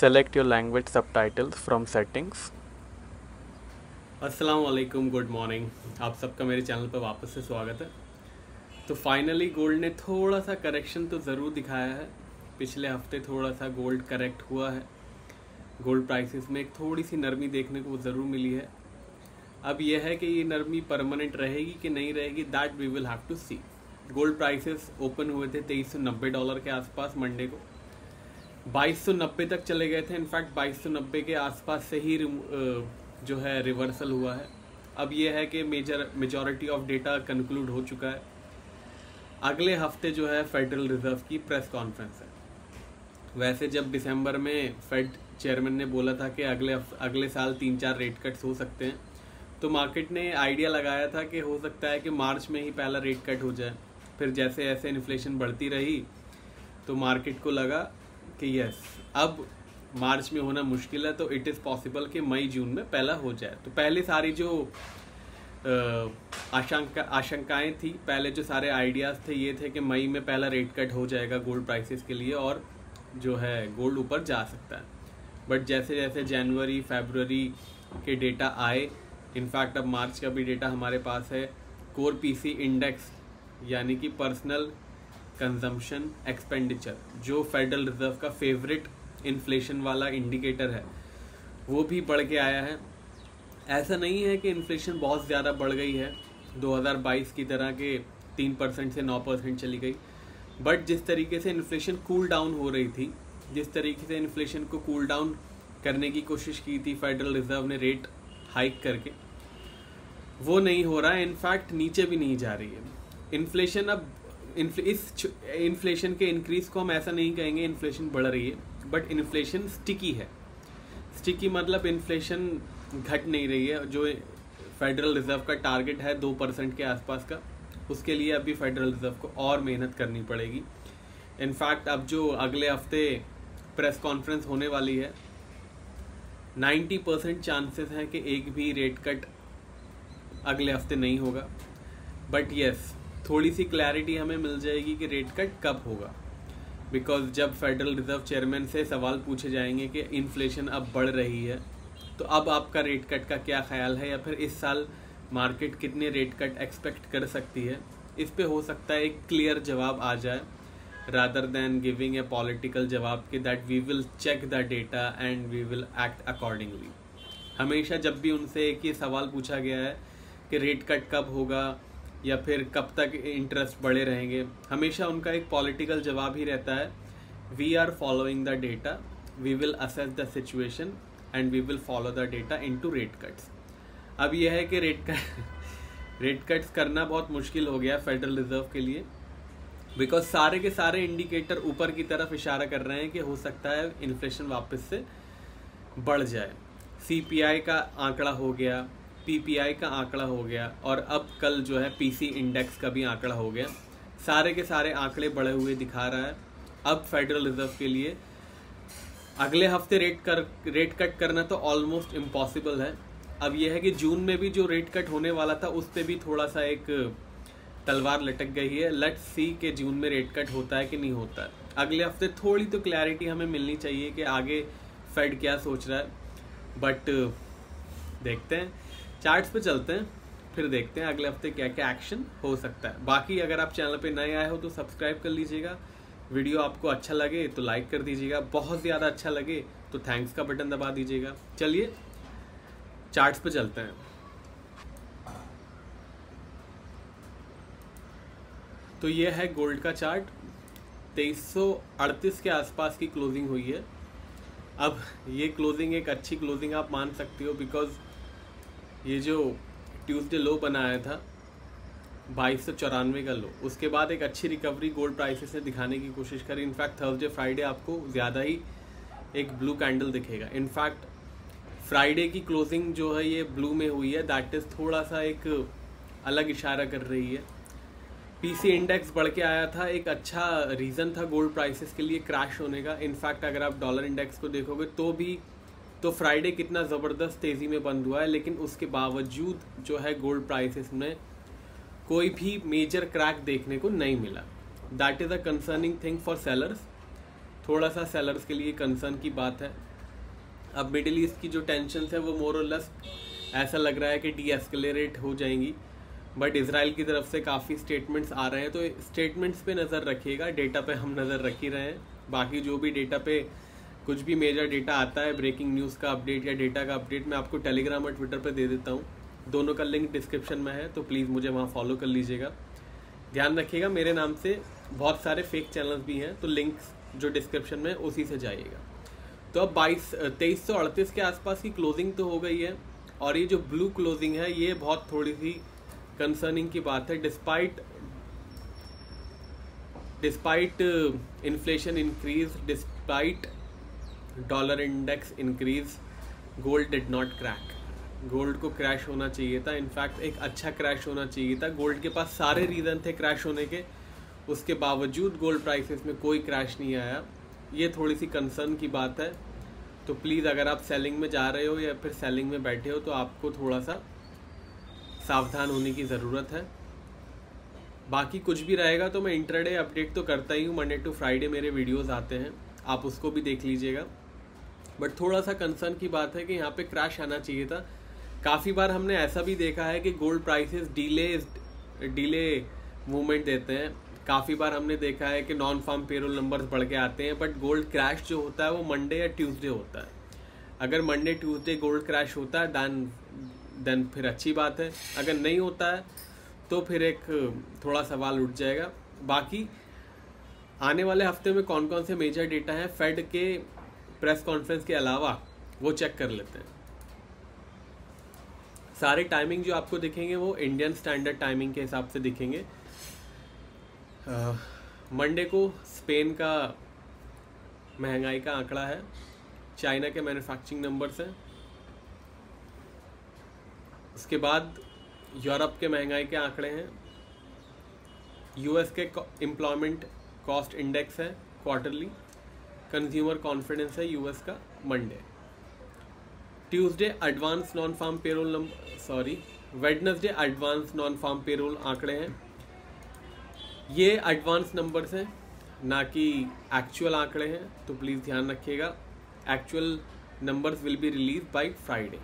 Select your language subtitles from settings. अस्सलाम वालेकुम, good morning. आप सबका मेरे चैनल पर वापस से स्वागत है। तो फाइनली गोल्ड ने थोड़ा सा करेक्शन तो ज़रूर दिखाया है। पिछले हफ्ते थोड़ा सा गोल्ड करेक्ट हुआ है। गोल्ड प्राइसेस में एक थोड़ी सी नरमी देखने को ज़रूर मिली है। अब यह है कि ये नरमी परमानेंट रहेगी कि नहीं रहेगी, that we will have to see. Gold prices open हुए थे $2390 के आसपास मंडे को। 2290 तक चले गए थे। इनफैक्ट 2290 के आसपास से ही जो है रिवर्सल हुआ है। अब यह है कि मेजॉरिटी ऑफ डेटा कंक्लूड हो चुका है। अगले हफ्ते जो है फेडरल रिजर्व की प्रेस कॉन्फ्रेंस है। वैसे जब दिसंबर में फेड चेयरमैन ने बोला था कि अगले साल 3-4 रेट कट्स हो सकते हैं, तो मार्केट ने आइडिया लगाया था कि हो सकता है कि मार्च में ही पहला रेट कट हो जाए। फिर जैसे जैसे इन्फ्लेशन बढ़ती रही तो मार्केट को लगा कि यस, अब मार्च में होना मुश्किल है, तो इट इज़ पॉसिबल कि मई जून में पहला हो जाए। तो पहले सारी जो आशंकाएं थी, पहले जो सारे आइडियाज़ थे, ये थे कि मई में पहला रेट कट हो जाएगा गोल्ड प्राइसेस के लिए और जो है गोल्ड ऊपर जा सकता है। बट जैसे जैसे जनवरी फरवरी के डेटा आए, इनफैक्ट अब मार्च का भी डेटा हमारे पास है, कोर पीसी इंडेक्स यानी कि पर्सनल कंजम्पशन एक्सपेंडिचर, जो फेडरल रिजर्व का फेवरेट इन्फ्लेशन वाला इंडिकेटर है, वो भी बढ़ के आया है। ऐसा नहीं है कि इन्फ्लेशन बहुत ज़्यादा बढ़ गई है 2022 की तरह के 3% से 9% चली गई। बट जिस तरीके से इन्फ्लेशन कूल डाउन हो रही थी, जिस तरीके से इन्फ्लेशन को कूल डाउन करने की कोशिश की थी फेडरल रिजर्व ने रेट हाइक करके, वो नहीं हो रहा है। इनफैक्ट नीचे भी नहीं जा रही है इन्फ्लेशन। अब इस इन्फ्लेशन के इंक्रीज को हम ऐसा नहीं कहेंगे इन्फ्लेशन बढ़ रही है, बट इन्फ्लेशन स्टिकी है। स्टिकी मतलब इन्फ्लेशन घट नहीं रही है। जो फेडरल रिजर्व का टारगेट है 2% के आसपास का, उसके लिए अभी फेडरल रिजर्व को और मेहनत करनी पड़ेगी। इनफैक्ट अब जो अगले हफ्ते प्रेस कॉन्फ्रेंस होने वाली है, 90% चांसेस हैं कि एक भी रेट कट अगले हफ्ते नहीं होगा। बट यस, थोड़ी सी क्लैरिटी हमें मिल जाएगी कि रेट कट कब होगा। बिकॉज जब फेडरल रिजर्व चेयरमैन से सवाल पूछे जाएंगे कि इन्फ्लेशन अब बढ़ रही है, तो अब आपका रेट कट का क्या ख्याल है, या फिर इस साल मार्केट कितने रेट कट एक्सपेक्ट कर सकती है, इस पे हो सकता है एक क्लियर जवाब आ जाए, rather than giving a political जवाब कि that we will check the data and we will act accordingly. हमेशा जब भी उनसे एक ये सवाल पूछा गया है कि रेट कट कब होगा या फिर कब तक इंटरेस्ट बढ़े रहेंगे, हमेशा उनका एक पॉलिटिकल जवाब ही रहता है, we are following the data, we will assess the situation and we will follow the data into rate cuts. अब यह है कि रेट कट्स करना बहुत मुश्किल हो गया फेडरल रिजर्व के लिए, बिकॉज सारे के सारे इंडिकेटर ऊपर की तरफ इशारा कर रहे हैं कि हो सकता है इन्फ्लेशन वापस से बढ़ जाए। CPI का आंकड़ा हो गया, PPI का आंकड़ा हो गया, और अब कल जो है PC इंडेक्स का भी आंकड़ा हो गया। सारे के सारे आंकड़े बढ़े हुए दिखा रहा है। अब फेडरल रिजर्व के लिए अगले हफ्ते रेट कट करना तो ऑलमोस्ट इम्पॉसिबल है। अब यह है कि जून में भी जो रेट कट होने वाला था, उस पर भी थोड़ा सा एक तलवार लटक गई है। लेट्स सी कि जून में रेट कट होता है कि नहीं होता है। अगले हफ्ते थोड़ी तो क्लैरिटी हमें मिलनी चाहिए कि आगे फेड क्या सोच रहा है। बट देखते हैं, चार्ट्स पे चलते हैं, फिर देखते हैं अगले हफ्ते क्या क्या एक्शन हो सकता है। बाकी अगर आप चैनल पे नए आए हो तो सब्सक्राइब कर लीजिएगा। वीडियो आपको अच्छा लगे तो लाइक कर दीजिएगा, बहुत ज़्यादा अच्छा लगे तो थैंक्स का बटन दबा दीजिएगा। चलिए चार्ट्स पे चलते हैं। तो ये है गोल्ड का चार्ट। 2338 के आसपास की क्लोजिंग हुई है। अब ये क्लोजिंग एक अच्छी क्लोजिंग आप मान सकते हो, बिकॉज ये जो ट्यूसडे लो बनाया था 2294 का लो, उसके बाद एक अच्छी रिकवरी गोल्ड प्राइसेस ने दिखाने की कोशिश करी। इनफैक्ट थर्सडे फ्राइडे आपको ज़्यादा ही एक ब्लू कैंडल दिखेगा। इनफैक्ट फ्राइडे की क्लोजिंग जो है ये ब्लू में हुई है, दैट इज़ थोड़ा सा एक अलग इशारा कर रही है। PC इंडेक्स बढ़ के आया था, एक अच्छा रीज़न था गोल्ड प्राइसेस के लिए क्रैश होने का। इनफैक्ट अगर आप डॉलर इंडेक्स को देखोगे तो फ्राइडे कितना ज़बरदस्त तेज़ी में बंद हुआ है, लेकिन उसके बावजूद जो है गोल्ड प्राइसेस में कोई भी मेजर क्रैक देखने को नहीं मिला। That is a concerning thing for sellers. थोड़ा सा सेलर्स के लिए कंसर्न की बात है। अब मिडिल ईस्ट की जो टेंशन है वो मोर और लेस ऐसा लग रहा है कि डी एस्केलेरेट हो जाएंगी, बट इसराइल की तरफ से काफ़ी स्टेटमेंट्स आ रहे हैं, तो स्टेटमेंट्स पे नज़र रखिएगा, डेटा पे हम नज़र रख ही रहे हैं। बाकी जो भी डेटा पे कुछ भी मेजर डेटा आता है, ब्रेकिंग न्यूज़ का अपडेट या डेटा का अपडेट, मैं आपको टेलीग्राम और ट्विटर पे दे देता हूँ। दोनों का लिंक डिस्क्रिप्शन में है, तो प्लीज़ मुझे वहाँ फॉलो कर लीजिएगा। ध्यान रखिएगा मेरे नाम से बहुत सारे फेक चैनल्स भी हैं, तो लिंक्स जो डिस्क्रिप्शन में उसी से जाइएगा। तो अब 2338 के आसपास की क्लोजिंग तो हो गई है, और ये जो ब्लू क्लोजिंग है ये बहुत थोड़ी सी कंसर्निंग की बात है। Despite inflation increase, despite dollar index increase, gold did not crack. Gold को क्रैश होना चाहिए था, इनफैक्ट एक अच्छा क्रैश होना चाहिए था। गोल्ड के पास सारे रीज़न थे क्रैश होने के, उसके बावजूद गोल्ड प्राइसेस में कोई क्रैश नहीं आया। ये थोड़ी सी कंसर्न की बात है। तो प्लीज़ अगर आप सेलिंग में जा रहे हो या फिर सेलिंग में बैठे हो तो आपको थोड़ा सा सावधान होने की ज़रूरत है। बाकी कुछ भी रहेगा तो मैं इंट्राडे अपडेट तो करता ही हूँ, मंडे टू फ्राइडे मेरे वीडियोस आते हैं, आप उसको भी देख लीजिएगा। बट थोड़ा सा कंसर्न की बात है कि यहाँ पे क्रैश आना चाहिए था। काफ़ी बार हमने ऐसा भी देखा है कि गोल्ड प्राइसेस डिले मूवमेंट देते हैं। काफ़ी बार हमने देखा है कि नॉन फार्म पेरोल नंबर्स बढ़ के आते हैं, बट गोल्ड क्रैश जो होता है वो मंडे या ट्यूसडे होता है। अगर मंडे ट्यूसडे गोल्ड क्रैश होता है देन फिर अच्छी बात है, अगर नहीं होता है तो फिर एक थोड़ा सवाल उठ जाएगा। बाकी आने वाले हफ्ते में कौन कौन से मेजर डेटा हैं फेड के प्रेस कॉन्फ्रेंस के अलावा, वो चेक कर लेते हैं। सारे टाइमिंग जो आपको दिखेंगे वो इंडियन स्टैंडर्ड टाइमिंग के हिसाब से दिखेंगे। मंडे को स्पेन का महंगाई का आंकड़ा है, चाइना के मैन्युफैक्चरिंग नंबर्स हैं, उसके बाद यूरोप के महंगाई के आंकड़े हैं, यूएस के एम्प्लॉयमेंट कॉस्ट इंडेक्स है क्वार्टरली, कंज्यूमर कॉन्फिडेंस है यूएस का Monday. Tuesday advance non farm payroll Wednesday advance non farm payroll आंकड़े हैं। ये एडवांस नंबर्स हैं, ना कि एक्चुअल आंकड़े हैं, तो प्लीज़ ध्यान रखिएगा। Actual numbers will be release by Friday.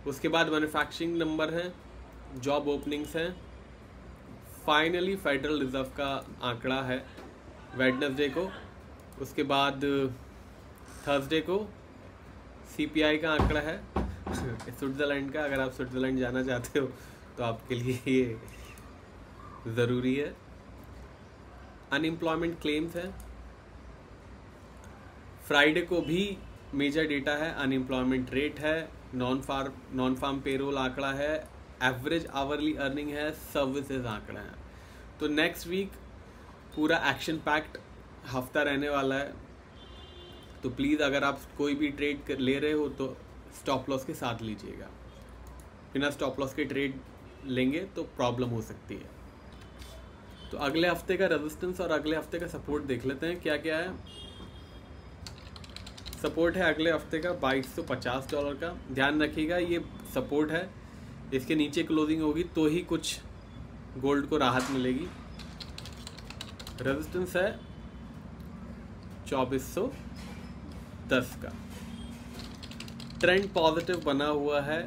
उसके बाद मैन्युफैक्चरिंग नंबर हैं, जॉब ओपनिंग्स हैं, फाइनली फेडरल रिजर्व का आंकड़ा है वेडनेसडे को। उसके बाद थर्सडे को सीपीआई का आंकड़ा है स्विट्ज़रलैंड का। अगर आप स्विट्ज़रलैंड जाना चाहते हो तो आपके लिए ये ज़रूरी है। अनएम्प्लॉयमेंट क्लेम्स है। फ्राइडे को भी मेजर डेटा है, अनएम्प्लॉयमेंट रेट है, नॉन फार्म पेरोल आंकड़ा है, एवरेज आवरली अर्निंग है, सर्विसेज आंकड़ा है। तो नेक्स्ट वीक पूरा एक्शन पैक्ड हफ्ता रहने वाला है। तो प्लीज़ अगर आप कोई भी ट्रेड ले रहे हो तो स्टॉप लॉस के साथ लीजिएगा, बिना स्टॉप लॉस के ट्रेड लेंगे तो प्रॉब्लम हो सकती है। तो अगले हफ्ते का रेजिस्टेंस और अगले हफ्ते का सपोर्ट देख लेते हैं क्या क्या है। सपोर्ट है अगले हफ्ते का $2250 का। ध्यान रखिएगा ये सपोर्ट है, इसके नीचे क्लोजिंग होगी तो ही कुछ गोल्ड को राहत मिलेगी। रेजिस्टेंस है 2410 का। ट्रेंड पॉजिटिव बना हुआ है।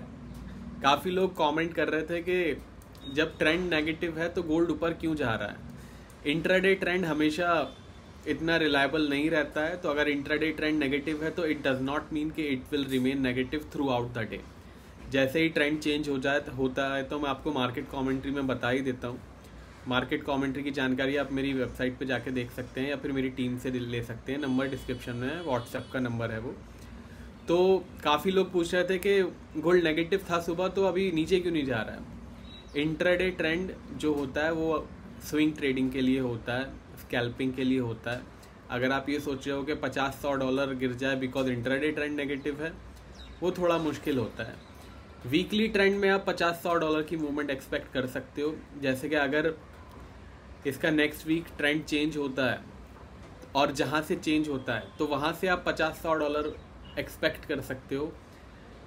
काफ़ी लोग कमेंट कर रहे थे कि जब ट्रेंड नेगेटिव है तो गोल्ड ऊपर क्यों जा रहा है। इंट्राडे ट्रेंड हमेशा इतना रिलायबल नहीं रहता है, तो अगर इंट्राडे ट्रेंड नेगेटिव है तो इट डज नॉट मीन कि it will remain negative through out the day. जैसे ही ट्रेंड चेंज होता है तो मैं आपको मार्केट कमेंट्री में बता ही देता हूँ। मार्केट कमेंट्री की जानकारी आप मेरी वेबसाइट पे जाके देख सकते हैं या फिर मेरी टीम से ले सकते हैं, नंबर डिस्क्रिप्शन में है, व्हाट्सएप का नंबर है वो। तो काफ़ी लोग पूछ रहे थे कि गोल्ड नेगेटिव था सुबह तो अभी नीचे क्यों नहीं जा रहा है। इंट्राडे ट्रेंड जो होता है वो स्विंग ट्रेडिंग के लिए होता है, स्कैल्पिंग के लिए होता है। अगर आप ये सोच रहे हो कि $50-100 गिर जाए बिकॉज इंट्राडे ट्रेंड नेगेटिव है, वो थोड़ा मुश्किल होता है। वीकली ट्रेंड में आप $50-100 की मूवमेंट एक्सपेक्ट कर सकते हो। जैसे कि अगर इसका नेक्स्ट वीक ट्रेंड चेंज होता है और जहाँ से चेंज होता है तो वहाँ से आप $50-100 एक्सपेक्ट कर सकते हो।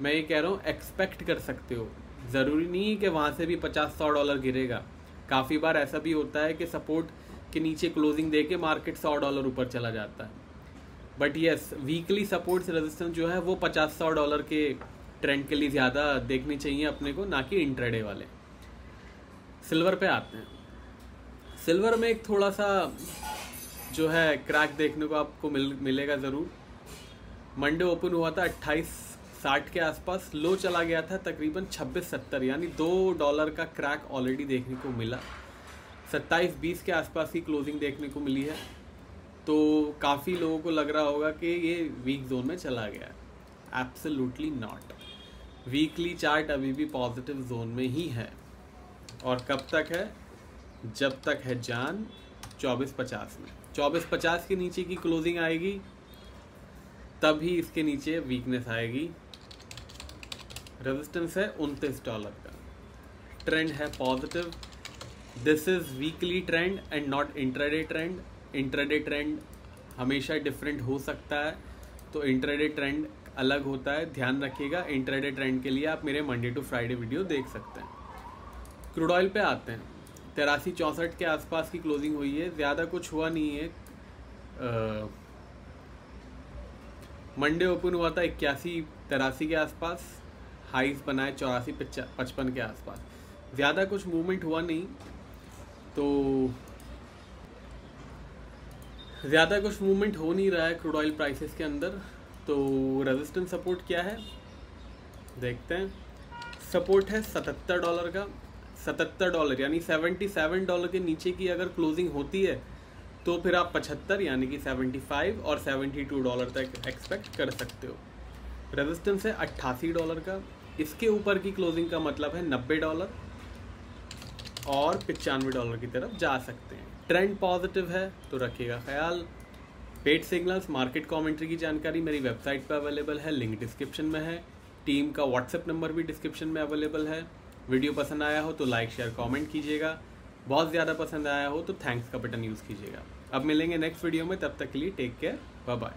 मैं ये कह रहा हूँ एक्सपेक्ट कर सकते हो, ज़रूरी नहीं है कि वहाँ से भी $50-100 गिरेगा। काफ़ी बार ऐसा भी होता है कि सपोर्ट के नीचे क्लोजिंग दे के मार्केट $100 ऊपर चला जाता है। But yes weekly supports resistance जो है वो $50-100 के ट्रेंड के लिए ज़्यादा देखनी चाहिए अपने को, ना कि इंट्राडे वाले। सिल्वर पे आते हैं। सिल्वर में एक थोड़ा सा जो है क्रैक देखने को आपको मिलेगा ज़रूर। मंडे ओपन हुआ था 28.60 के आसपास, लो चला गया था तकरीबन 26.70, यानी $2 का क्रैक ऑलरेडी देखने को मिला। 27.20 के आसपास की क्लोजिंग देखने को मिली है, तो काफ़ी लोगों को लग रहा होगा कि ये वीक जोन में चला गया है। Absolutely not. वीकली चार्ट अभी भी पॉजिटिव जोन में ही है, और कब तक है? जब तक है जान 24.50 में। 24.50 के नीचे की क्लोजिंग आएगी तभी इसके नीचे वीकनेस आएगी। रेजिस्टेंस है $29 का, ट्रेंड है positive. This is weekly trend and not intraday trend. Intraday trend हमेशा डिफरेंट हो सकता है, तो इंट्राडे ट्रेंड अलग होता है, ध्यान रखिएगा। इंट्राडे ट्रेंड के लिए आप मेरे मंडे टू फ्राइडे वीडियो देख सकते हैं। क्रूड ऑयल पे आते हैं। 83-64 के आसपास की क्लोजिंग हुई है, ज़्यादा कुछ हुआ नहीं है। मंडे ओपन हुआ था 81-83 के आसपास, हाइस बनाए 84-55 के आसपास, ज़्यादा कुछ मूवमेंट हुआ नहीं, तो ज़्यादा कुछ मूवमेंट हो नहीं रहा है क्रूड ऑयल प्राइसेस के अंदर। तो रेजिस्टेंस सपोर्ट क्या है देखते हैं। सपोर्ट है $77 का। $77 यानी $77 के नीचे की अगर क्लोजिंग होती है तो फिर आप 75 यानी कि 75 और $72 तक एक्सपेक्ट कर सकते हो। रेजिस्टेंस है $88 का। इसके ऊपर की क्लोजिंग का मतलब है $90 और $95 की तरफ जा सकते हैं। ट्रेंड पॉजिटिव है तो रखिएगा ख्याल। पेड सिग्नल्स, मार्केट कमेंट्री की जानकारी मेरी वेबसाइट पर अवेलेबल है, लिंक डिस्क्रिप्शन में है। टीम का व्हाट्सएप नंबर भी डिस्क्रिप्शन में अवेलेबल है। वीडियो पसंद आया हो तो लाइक शेयर कमेंट कीजिएगा। बहुत ज़्यादा पसंद आया हो तो थैंक्स का बटन यूज़ कीजिएगा। अब मिलेंगे नेक्स्ट वीडियो में, तब तक के लिए टेक केयर, बाय बाय।